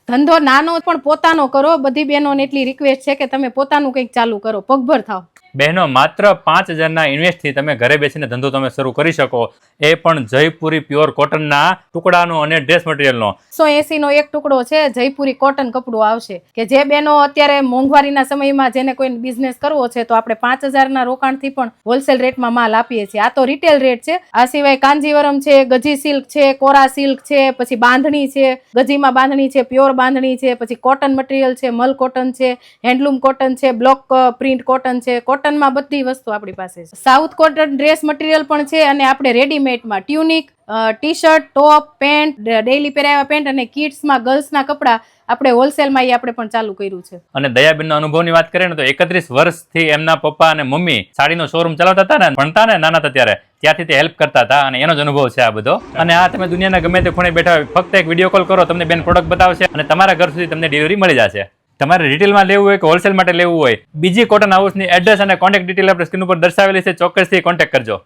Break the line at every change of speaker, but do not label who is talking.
ધંધો નાનો પણ પોતાનો કરો. બધી બહેનોને એટલી રિક્વેસ્ટ છે કે તમે પોતાનું કંઈક ચાલુ કરો, પગભર થાવ.
બહેનો, માત્ર 5,000ના ઇન્વેસ્ટથી તમે ઘરે બેસીને ધંધો તમે શરૂ કરી શકો, એ પણ જયપુરી પ્યોર કોટનના ટુકડાનો અને ડ્રેસ મટીરિયલનો. 180
નો એક ટુકડો છે, જયપુરી કોટન કપડું આવશે. કે જે બહેનો અત્યારે મોંઘવારીના સમયમાં જેને કોઈ બિઝનેસ કરવો છે તો આપણે 5,000ના રોકાણથી પણ હોલસેલ રેટમાં માલ આપીએ છીએ. આ તો રિટેલ રેટ છે. આ સિવાય કાંજીવરમ છે, ગજી સિલ્ક છે, કોરા સિલ્ક છે, પછી બાંધણી છે, ગજીમાં બાંધણી છે, પ્યોર બાંધણી છે, પછી કોટન મટીરિયલ છે, મલ કોટન છે, હેન્ડલૂમ કોટન છે, બ્લોક પ્રિન્ટ કોટન છે. કોટનમાં બધી વસ્તુ આપણી પાસે છે. સાઉથ કોટન ડ્રેસ મટીરિયલ પણ છે અને આપણે રેડીમેડમાં ટ્યુનિક, ટી-શર્ટ, ટોપ, પેન્ટ, ડેઈલી પહેરાવા પેન્ટ અને કિડ્સમાં ગર્લ્સના કપડા આપણે હોલસેલમાં આપણે પણ ચાલુ કર્યું છે.
અને દયાબેનના અનુભવની વાત કરીએ ને તો 31 વર્ષથી એમના પપ્પા અને મમ્મી સાડીનો શોરૂમ ચલાવતા હતા ને, ભણતા ને નાના હતા ત્યારે, ત્યાંથી તે હેલ્પ કરતા હતા અને એનો જ અનુભવ છે આ બધો. અને આ તમે દુનિયાના ગમે તે ખૂણે બેઠા હોય, ફક્ત એક વિડીયો કોલ કરો, તમને બેન પ્રોડક્ટ બતાવશે અને તમારા ઘર સુધી તમને ડિલિવરી મળી જશે. તમારે રિટેલમાં લેવું હોય કે હોલસેલ માટે લેવું હોય, બીજી કોટન હાઉસની એડ્રેસ અને કોન્ટેક્ટ ડિટેલ આપણે સ્ક્રીન ઉપર દર્શાવેલી છે, ચોક્કસથી કોન્ટેક્ટ કરજો.